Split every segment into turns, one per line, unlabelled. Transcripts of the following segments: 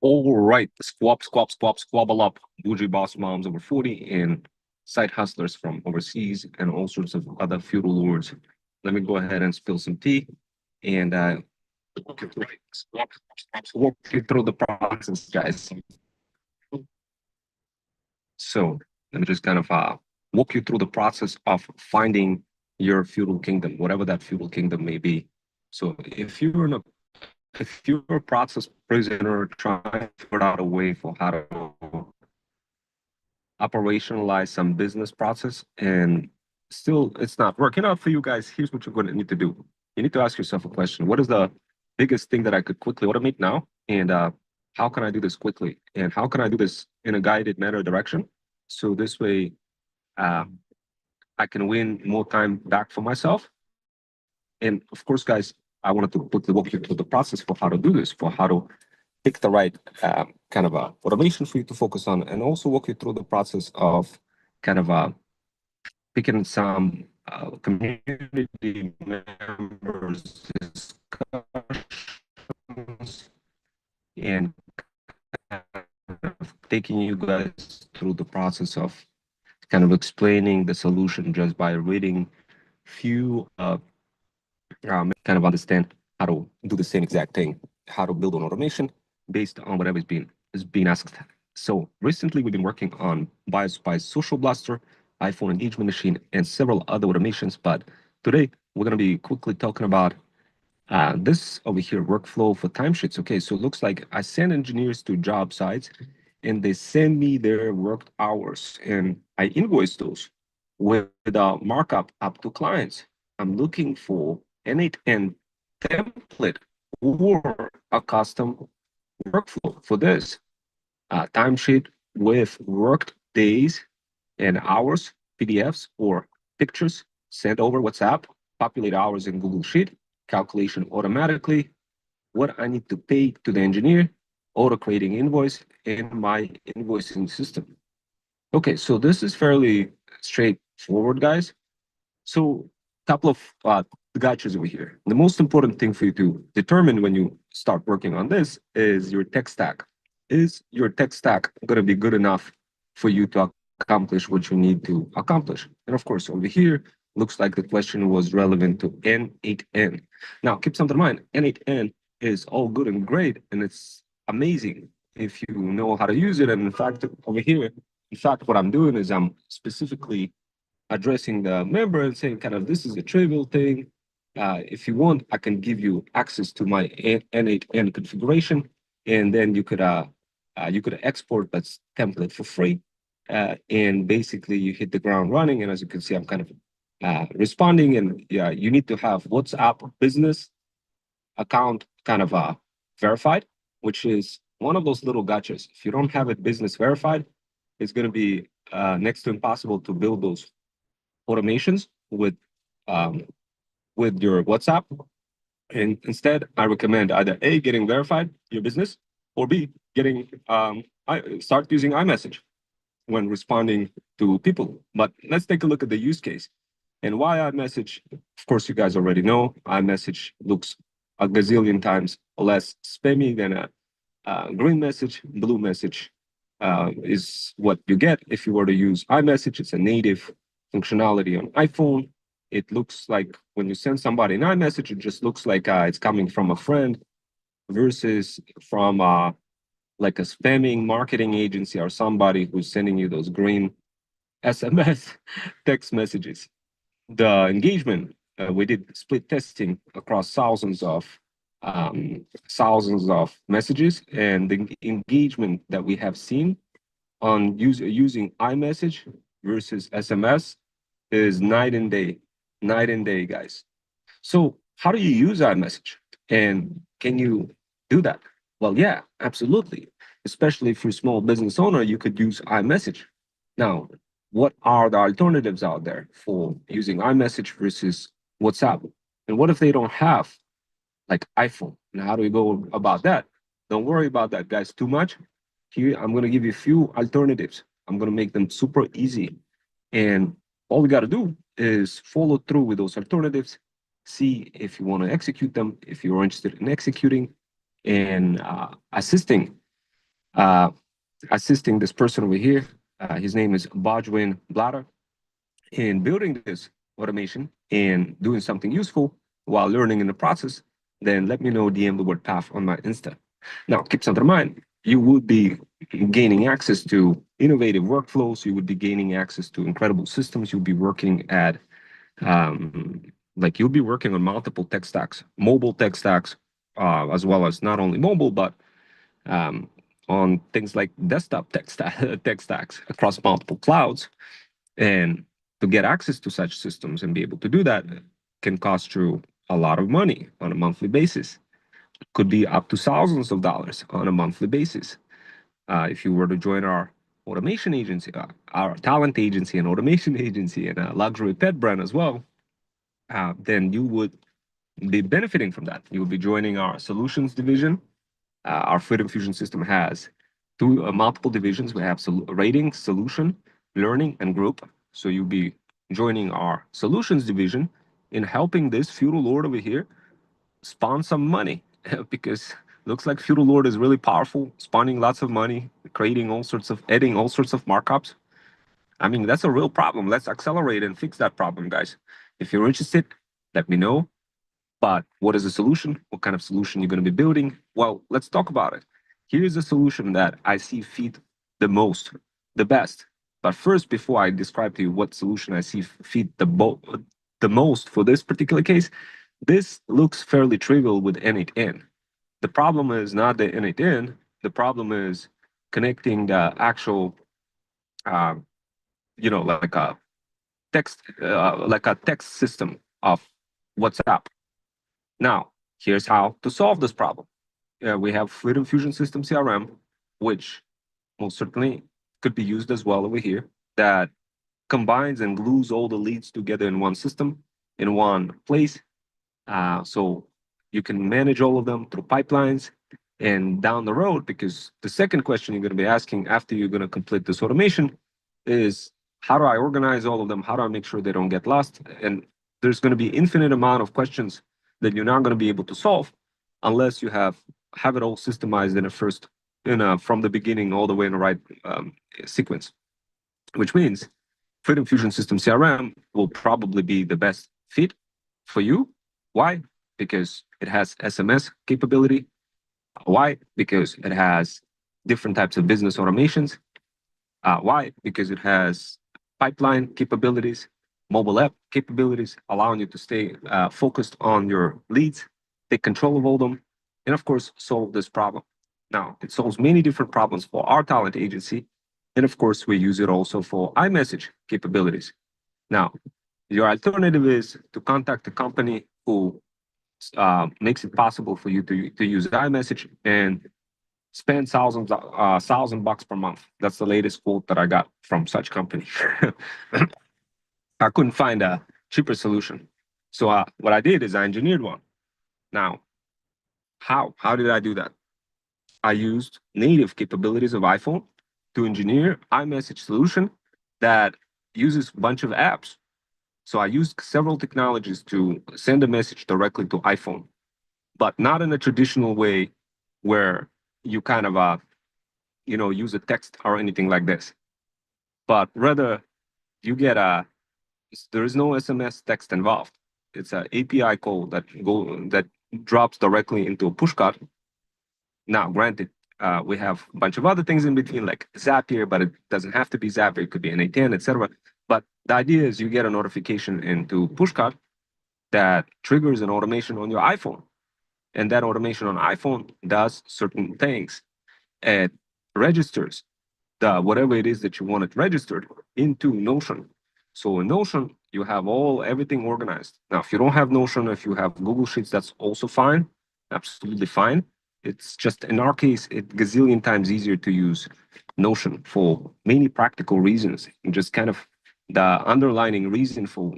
All right, squabble up, bougie boss moms over 40 and side hustlers from overseas and all sorts of other feudal lords. Let me go ahead and spill some tea and walk you through the process, guys. So let me just kind of walk you through the process of finding your feudal kingdom, whatever that feudal kingdom may be. So if you're a process prisoner trying to figure out a way for how to operationalize some business process and still it's not working out for you guys, here's what you're going to need to do. You need to ask yourself a question. What is the biggest thing that I could quickly automate now? And how can I do this quickly? And how can I do this in a guided manner direction? So this way, uh, I can win more time back for myself. And of course, guys, I wanted to quickly walk you through the process for how to do this, for how to pick the right kind of automation for you to focus on, and also walk you through the process of kind of picking some community members' discussions and taking you guys through the process of kind of explaining the solution just by reading few kind of understand how to do the same exact thing, how to build an automation based on whatever is being asked. So recently we've been working on BioSpice Social Blaster, iPhone engagement machine, and several other automations. But today we're going to be quickly talking about this over here workflow for timesheets. Okay, so it looks like I send engineers to job sites and they send me their worked hours and I invoice those with a markup up to clients. I'm looking for N8N template or a custom workflow for this timesheet with worked days and hours, PDFs or pictures sent over WhatsApp, populate hours in Google Sheet, calculation automatically, what I need to pay to the engineer, auto creating invoice in my invoicing system. Okay, so this is fairly straightforward, guys. So a couple of gotchas over here. The most important thing for you to determine when you start working on this is your tech stack. Is your tech stack going to be good enough for you to accomplish what you need to accomplish? And of course, over here, looks like the question was relevant to N8N. Now, keep something in mind, N8N is all good and great, and it's amazing if you know how to use it. And in fact, over here, in fact, what I'm doing is I'm specifically addressing the member and saying kind of this is a trivial thing. If you want, I can give you access to my N8N configuration, and then you could export that template for free. And basically, you hit the ground running. And as you can see, I'm kind of responding. And yeah, you need to have WhatsApp business account kind of verified, which is one of those little gotchas. If you don't have it business verified, it's going to be next to impossible to build those automations um, with your WhatsApp. And instead, I recommend either A, getting verified your business, or B, getting start using iMessage when responding to people. But let's take a look at the use case. And why iMessage, of course, you guys already know, iMessage looks a gazillion times less spammy than a green message. Blue message is what you get if you were to use iMessage. It's a native functionality on iPhone. It looks like when you send somebody an iMessage, it just looks like it's coming from a friend versus from like a spamming marketing agency or somebody who's sending you those green SMS text messages. The engagement, we did split testing across thousands of messages, and the engagement that we have seen on using iMessage versus SMS is night and day, guys. So how do you use iMessage? And can you do that? Well, yeah, absolutely. Especially if you're a small business owner, you could use iMessage. Now, what are the alternatives out there for using iMessage versus WhatsApp? And what if they don't have like iPhone? And how do we go about that? Don't worry about that, guys, too much. Here, I'm going to give you a few alternatives. I'm going to make them super easy. And all we got to do is follow through with those alternatives, see if you want to execute them, if you're interested in executing and assisting assisting this person over here. His name is Bajwin Blatter, in building this automation and doing something useful while learning in the process, then let me know, DM the word path on my Insta. Now, keep something in mind. You would be gaining access to innovative workflows. You would be gaining access to incredible systems. You'll be working at, like you'll be working on multiple tech stacks, mobile tech stacks, as well as not only mobile, but on things like desktop tech stacks across multiple clouds. And to get access to such systems and be able to do that can cost you a lot of money on a monthly basis. Could be up to thousands of dollars on a monthly basis. If you were to join our automation agency, our talent agency and automation agency and a luxury pet brand as well, then you would be benefiting from that. You would be joining our solutions division. Our Freedom Fusion system has multiple divisions. We have rating, solution, learning, and group. So you'll be joining our solutions division in helping this feudal lord over here spawn some money because looks like feudal lord is really powerful, spawning lots of money, creating adding all sorts of markups. I mean, that's a real problem. Let's accelerate and fix that problem, guys. If you're interested, let me know. But what is the solution? What kind of solution you're going to be building? Well, let's talk about it. Here's a solution that I see fit the most, the best. But first, before I describe to you what solution I see fit the most for this particular case, this looks fairly trivial with N8N. The problem is not the N8N. The problem is connecting the actual, like a text system of WhatsApp. Now, here's how to solve this problem. We have Freedom Fusion System CRM, which most certainly could be used as well over here, that combines and glues all the leads together in one system, in one place. So you can manage all of them through pipelines. And down the road, because the second question you're going to be asking after you're going to complete this automation is, how do I organize all of them? How do I make sure they don't get lost? And there's going to be infinite amount of questions that you're not going to be able to solve unless you have it all systemized from the beginning all the way in the right sequence. Which means Freedom Fusion System CRM will probably be the best fit for you. Why? Because it has SMS capability. Why? Because it has different types of business automations. Why? Because it has pipeline capabilities, mobile app capabilities, allowing you to stay focused on your leads, take control of all of them, and of course, solve this problem. Now, it solves many different problems for our talent agency. And of course, we use it also for iMessage capabilities. Now, your alternative is to contact a company who makes it possible for you to use iMessage and spend $1,000 per month. That's the latest quote that I got from such company. I couldn't find a cheaper solution. So what I did is I engineered one. Now, how did I do that? I used native capabilities of iPhone to engineer iMessage solution that uses a bunch of apps. So I used several technologies to send a message directly to iPhone, but not in a traditional way where you kind of use a text or anything like this. But rather, you get there is no SMS text involved. It's an API call that drops directly into a push card. Now, granted, we have a bunch of other things in between, like Zapier, but it doesn't have to be Zapier. It could be N8N, etc. But the idea is you get a notification into pushcard that triggers an automation on your iPhone. And that automation on iPhone does certain things. It registers whatever it is that you want it registered into Notion. So in Notion, you have everything organized. Now, if you don't have Notion, if you have Google Sheets, that's also fine, absolutely fine. It's just, in our case, it's gazillion times easier to use Notion for many practical reasons. And just kind of the underlining reason for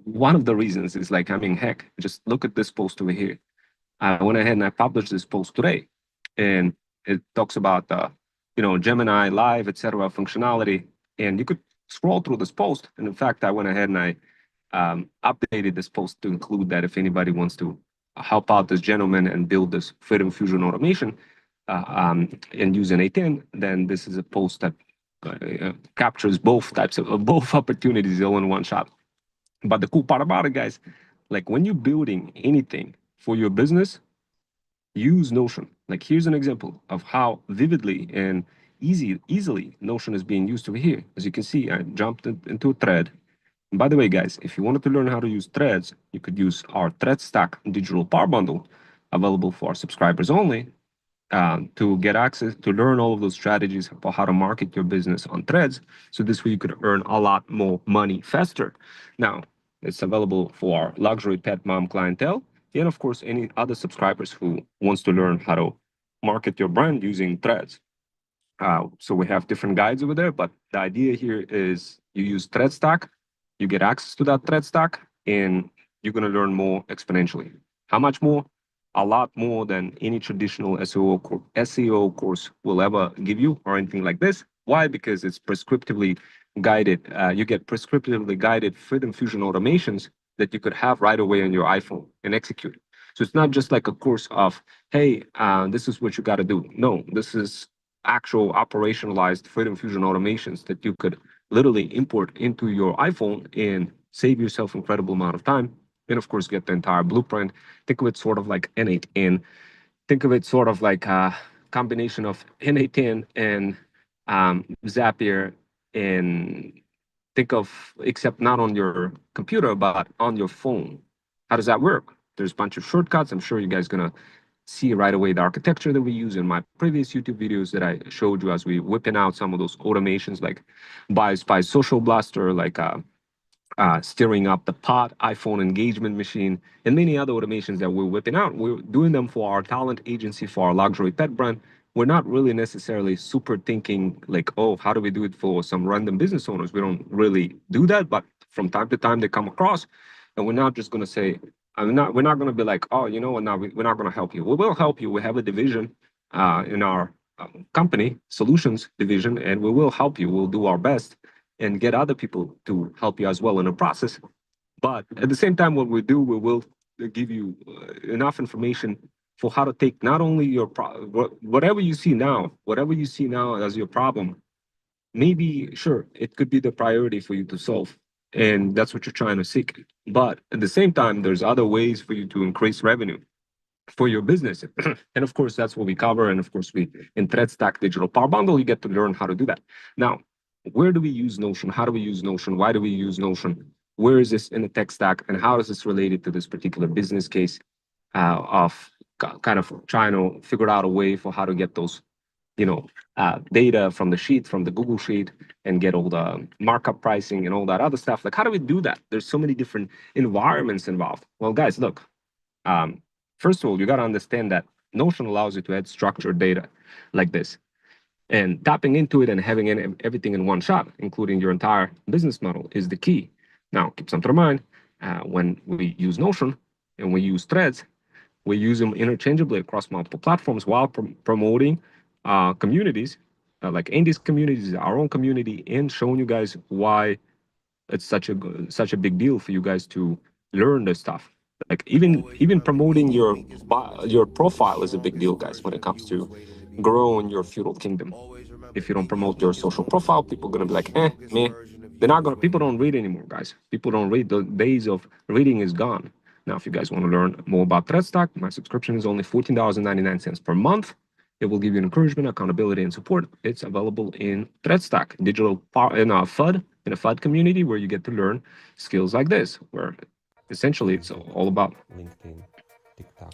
one of the reasons is like, I mean, heck, just look at this post over here. I went ahead and I published this post today, and it talks about Gemini Live, etc. functionality, and you could scroll through this post. And in fact, I went ahead and I updated this post to include that if anybody wants to help out this gentleman and build this Freedom Fusion automation, and use an A10, then this is a post that captures both types of both opportunities all in one shot. But the cool part about it, guys, like when you're building anything for your business, use Notion. Like here's an example of how vividly and easily Notion is being used over here. As you can see, I jumped into a thread. And by the way, guys, if you wanted to learn how to use threads, you could use our Thread Stack digital power bundle, available for our subscribers only, to get access to learn all of those strategies for how to market your business on threads. So this way you could earn a lot more money faster. Now, it's available for our luxury pet mom clientele, and of course, any other subscribers who wants to learn how to market your brand using threads. So we have different guides over there, but the idea here is you use Thread Stack, you get access to that Thread Stack, and you're going to learn more exponentially. How much more? A lot more than any traditional SEO course will ever give you or anything like this. Why? Because it's prescriptively guided. You get prescriptively guided Freedom Fusion automations that you could have right away on your iPhone and execute. So it's not just like a course of, hey, this is what you got to do. No, this is actual operationalized Freedom Fusion automations that you could literally import into your iPhone and save yourself incredible amount of time. And of course, get the entire blueprint. Think of it sort of like N8N. Think of it sort of like a combination of N8N and Zapier. And think of, except not on your computer, but on your phone. How does that work? There's a bunch of shortcuts. I'm sure you guys gonna see right away the architecture that we use in my previous YouTube videos that I showed you as we whipping out some of those automations like BioSpy Social Blaster, like steering up the pod, iPhone engagement machine, and many other automations that we're whipping out. We're doing them for our talent agency, for our luxury pet brand. We're not really necessarily super thinking like, oh, how do we do it for some random business owners? We don't really do that, but from time to time they come across, and we're not just going to say, we're not going to be like, oh, you know what, now we're not going to help you. We will help you. We have a division in our company, solutions division, and we will help you. We'll do our best and get other people to help you as well in the process. But at the same time, what we do, we will give you enough information for how to take not only your whatever you see now as your problem, maybe sure it could be the priority for you to solve, and that's what you're trying to seek. But at the same time, there's other ways for you to increase revenue for your business. And of course, that's what we cover. And of course, we in Thread Stack Digital Power Bundle, you get to learn how to do that. Now, where do we use Notion? How do we use Notion? Why do we use Notion? Where is this in the tech stack? And how is this related to this particular business case of kind of trying to figure out a way for how to get those, data from the sheet, from the Google sheet, and get all the markup pricing and all that other stuff? Like, how do we do that? There's so many different environments involved. Well, guys, look, first of all, you got to understand that Notion allows you to add structured data like this. And tapping into it and having everything in one shot, including your entire business model, is the key. Now, keep something in mind, when we use Notion and we use threads, we use them interchangeably across multiple platforms while promoting communities, like Andy's communities, our own community, and showing you guys why it's such a big deal for you guys to learn this stuff. Like even promoting your profile is a big deal, guys, when it comes to growing your feudal kingdom. If you don't promote your social profile, people are gonna be like, man. They're not gonna. People don't read anymore, guys. People don't read. The days of reading is gone. Now, if you guys want to learn more about Thread Stack, my subscription is only $14.99 per month. It will give you encouragement, accountability, and support. It's available in Thread Stack, digital in a FUD community where you get to learn skills like this, where essentially it's all about
LinkedIn, TikTok,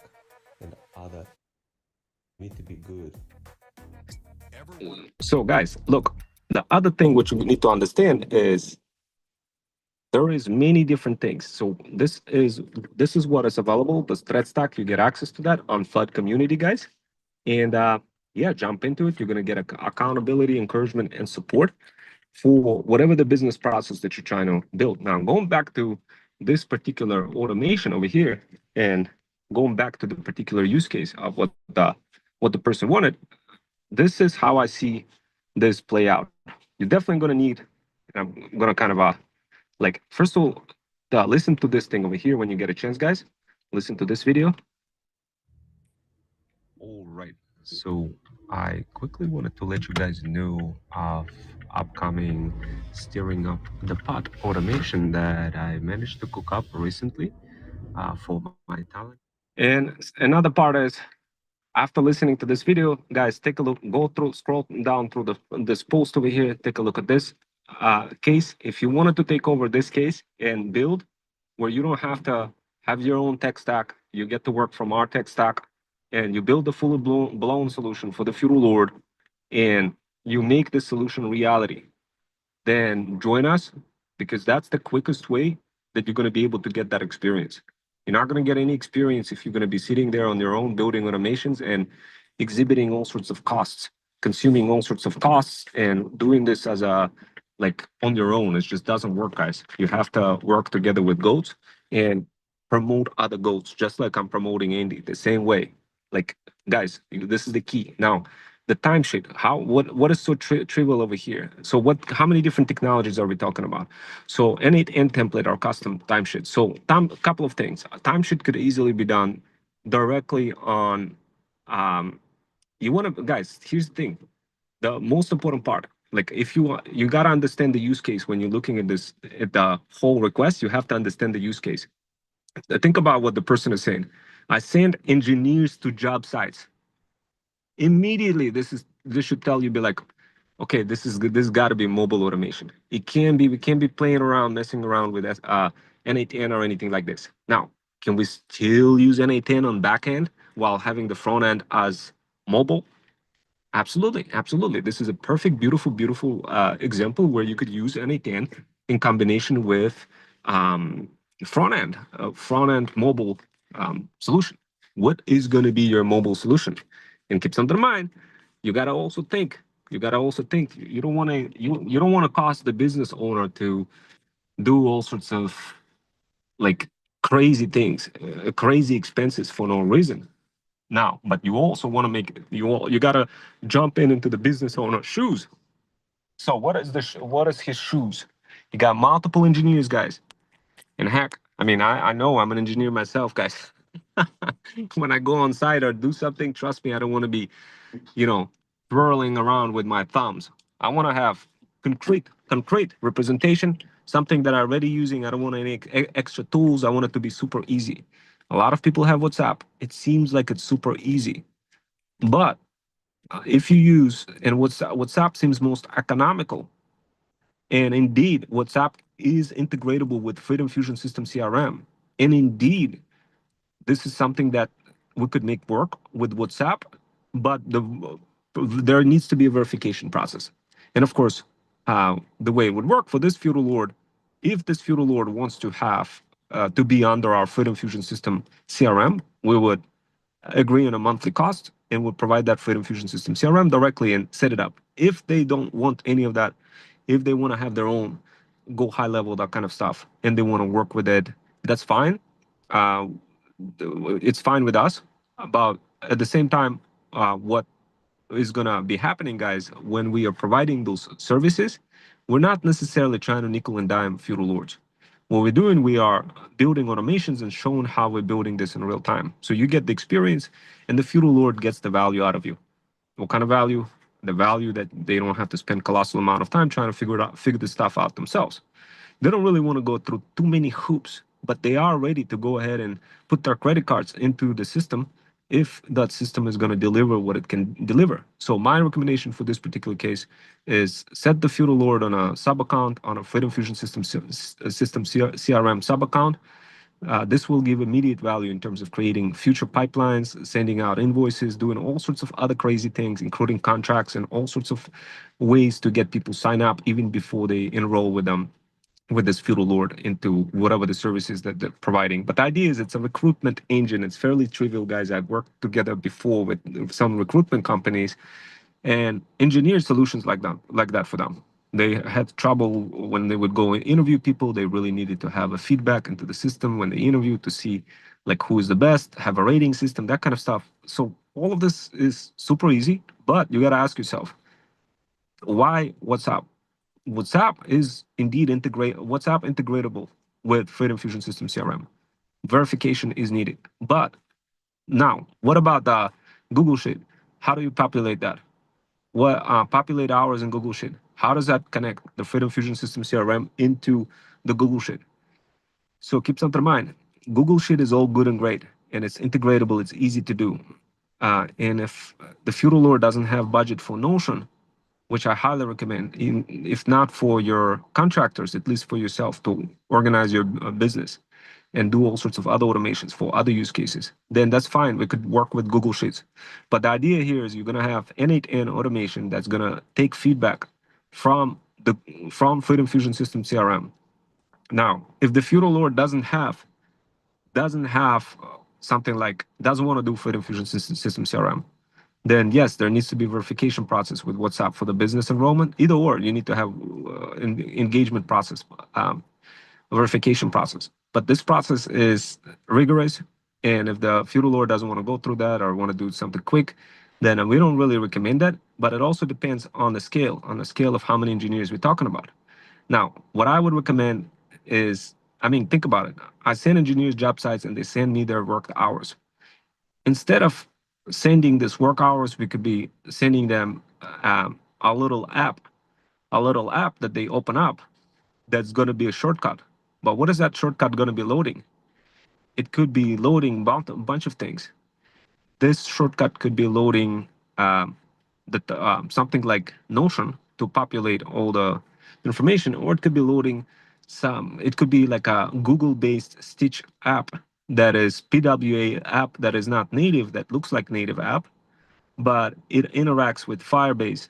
and other need to be good.
So, guys, look, the other thing which you need to understand is there is many different things. So this is what is available. The Thread Stack, you get access to that on FUD community, guys. And yeah, jump into it. You're gonna get accountability, encouragement, and support for whatever the business process that you're trying to build. Now, going back to this particular automation over here, and going back to the particular use case of what the person wanted, this is how I see this play out. You're definitely gonna need, I'm gonna kind of like, first of all, listen to this thing over here when you get a chance, guys. Listen to this video. All right. So I quickly wanted to let you guys know of upcoming stirring up the pot automation that I managed to cook up recently for my talent. And another part is, after listening to this video, guys, take a look, go through, scroll down through this post over here, take a look at this case. If you wanted to take over this case and build, where you don't have to have your own tech stack, you get to work from our tech stack, and you build a fully blown solution for the Feudal Lord, and you make this solution reality, then join us, because that's the quickest way that you're going to be able to get that experience. You're not going to get any experience if you're going to be sitting there on your own building automations and exhibiting all sorts of costs, consuming all sorts of costs, and doing this as a like on your own. It just doesn't work, guys. You have to work together with goats and promote other goats, just like I'm promoting Andy the same way. Like, guys, this is the key. Now, the timesheet, how what is so trivial over here? So what, how many different technologies are we talking about? So N8N template or custom timesheet. So a couple of things. A timesheet could easily be done directly on you want to, guys, here's the thing, the most important part, like if you want, you got to understand the use case when you're looking at this, at the whole request. You have to understand the use case. Think about what the person is saying. I send engineers to job sites. Immediately this should tell you, be like, okay, this is good, this got to be mobile automation. It can be, we can't be playing around, messing around with N8N or anything like this. Now, can we still use N8N on back end while having the front end as mobile? Absolutely, absolutely. This is a perfect, beautiful example where you could use N8N in combination with front end mobile solution. What is going to be your mobile solution? And keep something in mind. You got to also think. You got to also think. You don't want to. You don't want to cost the business owner to do all sorts of like crazy things, crazy expenses for no reason. Now, but you also want to make, you got to jump into the business owner's shoes. So what is what is his shoes? You got multiple engineers, guys. And heck, I mean, I know I'm an engineer myself, guys. When I go on site or do something, trust me, I don't want to be, you know, twirling around with my thumbs. I want to have concrete representation, something that I'm already using. I don't want any extra tools. I want it to be super easy. A lot of people have WhatsApp. It seems like it's super easy, but if you use, and WhatsApp seems most economical, and indeed WhatsApp is integratable with Freedom Fusion System CRM, and indeed this is something that we could make work with WhatsApp, but there needs to be a verification process. And of course, the way it would work for this Feudal Lord, if this Feudal Lord wants to have to be under our Freedom Fusion System CRM, we would agree on a monthly cost and would provide that Freedom Fusion System CRM directly and set it up. If they don't want any of that, if they want to have their own, go high level, that kind of stuff, and they want to work with it, that's fine. Uh, it's fine with us. But at the same time, what is going to be happening, guys, when we are providing those services, we're not necessarily trying to nickel and dime Feudal Lords. What we're doing, we are building automations and showing how we're building this in real time. So you get the experience, and the Feudal Lord gets the value out of you. What kind of value? The value that they don't have to spend colossal amount of time trying to figure this stuff out themselves. They don't really want to go through too many hoops, but they are ready to go ahead and put their credit cards into the system if that system is going to deliver what it can deliver. So my recommendation for this particular case is set the Feudal Lord on a sub account, on a Freedom Fusion System CRM sub account. This will give immediate value in terms of creating future pipelines, sending out invoices, doing all sorts of other crazy things, including contracts and all sorts of ways to get people sign up even before they enroll with them, with this Feudal Lord, into whatever the services that they're providing. But the idea is it's a recruitment engine. It's fairly trivial, guys. I've worked together before with some recruitment companies and engineered solutions like that for them. They had trouble when they would go and interview people. They really needed to have a feedback into the system when they interview to see like who is the best, have a rating system, that kind of stuff. So all of this is super easy, but you got to ask yourself, why WhatsApp? WhatsApp is indeed WhatsApp integratable with Freedom Fusion System CRM. Verification is needed. But now, what about the Google Sheet?
How do you populate that? What populate hours in Google Sheet? How does that connect the Freedom Fusion System CRM into the Google Sheet? So keep something in mind. Google Sheet is all good and great, and it's integratable. It's easy to do. And if the feudal lord doesn't have budget for Notion, which I highly recommend, if not for your contractors, at least for yourself to organize your business and do all sorts of other automations for other use cases, then that's fine. We could work with Google Sheets. But the idea here is you're going to have N8N automation that's going to take feedback from Freedom Fusion System CRM. Now, if the feudal lord doesn't have something like doesn't want to do Freedom Fusion System CRM, then yes, there needs to be verification process with WhatsApp for the business enrollment. Either or, you need to have engagement process, verification process. But this process is rigorous, and if the feudal lord doesn't want to go through that or want to do something quick, then we don't really recommend that. But it also depends on the scale of how many engineers we're talking about. Now, what I would recommend is, I mean, think about it. I send engineers job sites and they send me their work hours. Instead of sending this work hours, we could be sending them a little app that they open up that's going to be a shortcut. But what is that shortcut going to be loading? It could be loading a bunch of things. This shortcut could be loading something like Notion to populate all the information, or it could be loading it could be like a Google-based Stitch app that is PWA app that is not native, that looks like native app, but it interacts with Firebase.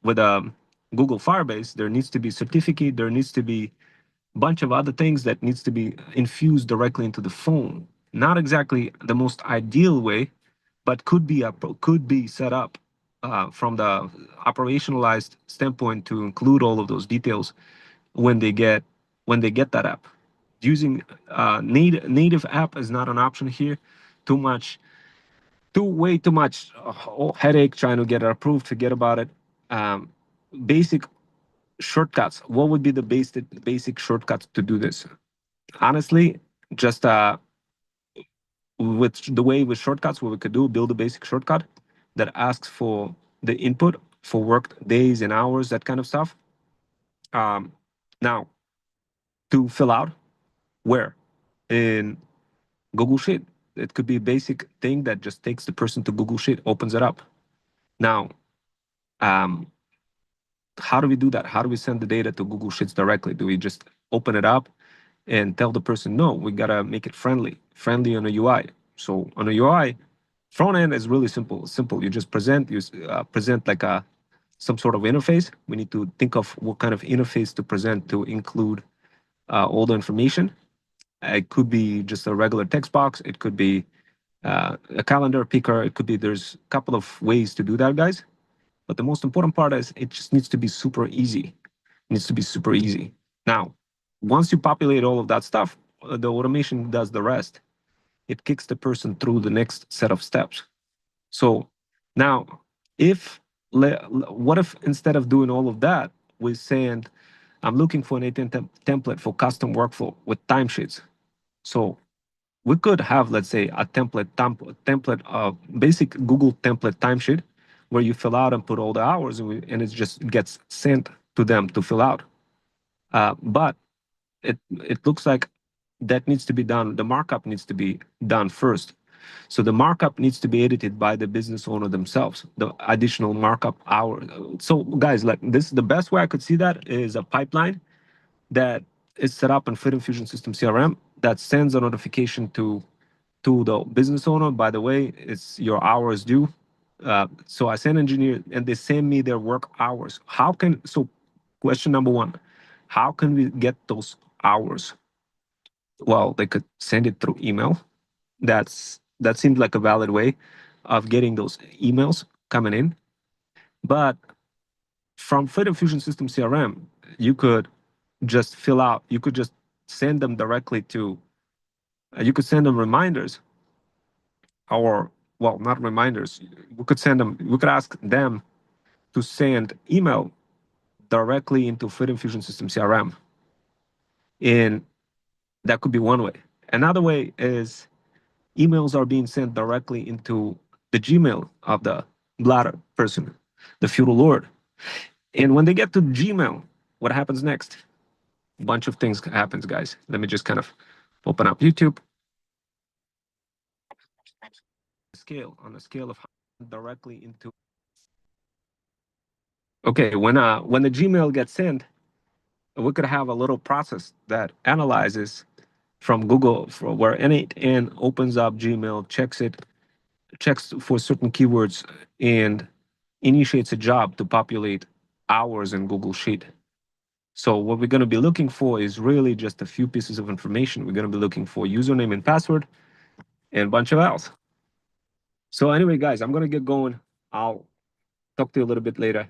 With a Google Firebase, there needs to be certificate, there needs to be a bunch of other things that needs to be infused directly into the phone. Not exactly the most ideal way, but could be set up from the operationalized standpoint to include all of those details when they get that app. Using native app is not an option here. Way too much headache trying to get it approved. Forget about it. Basic shortcuts. What would be the basic shortcuts to do this? Honestly, just with the way with shortcuts, what we could do, build a basic shortcut that asks for the input for worked days and hours, that kind of stuff. Now, to fill out, where? In Google Sheet. It could be a basic thing that just takes the person to Google Sheet, opens it up. Now, how do we do that? How do we send the data to Google Sheets directly? Do we just open it up and tell the person, no, we gotta make it friendly on the UI. So on the UI, front end is really simple. You just present like some sort of interface. We need to think of what kind of interface to present to include all the information. It could be just a regular text box. It could be a calendar picker. It could be, there's a couple of ways to do that, guys. But the most important part is it just needs to be super easy. It needs to be super easy. Now, once you populate all of that stuff, the automation does the rest. It kicks the person through the next set of steps. So now, what if instead of doing all of that, we send, I'm looking for an N8N template for custom workflow with timesheets. So we could have, let's say, a template, basic Google template timesheet where you fill out and put all the hours, and it just gets sent to them to fill out. But it looks like that needs to be done. The markup needs to be done first. So the markup needs to be edited by the business owner themselves, the additional markup hour. So guys, like this, the best way I could see that is a pipeline that is set up in Freedom Fusion System CRM that sends a notification to the business owner. By the way, it's your hours due. So I send engineer and they send me their work hours. So question number one, how can we get those hours? Well, they could send it through email. That seems like a valid way of getting those emails coming in. But from Freedom Fusion System CRM, you could just you could just send them directly to, you could send them reminders, or, well, not reminders. We could ask them to send email directly into Freedom Fusion System CRM. And that could be one way. Another way is emails are being sent directly into the Gmail of the bladder person, the feudal lord. And when they get to Gmail, what happens next? A bunch of things happens, guys. Let me just kind of open up YouTube. On a scale of directly into. Okay, when the Gmail gets sent, we could have a little process that analyzes from Google where N8N opens up Gmail, checks for certain keywords, and initiates a job to populate hours in Google Sheet. So what we're going to be looking for is really just a few pieces of information. We're going to be looking for username and password and a bunch of else. So anyway, guys, I'm going to get going. I'll talk to you a little bit later.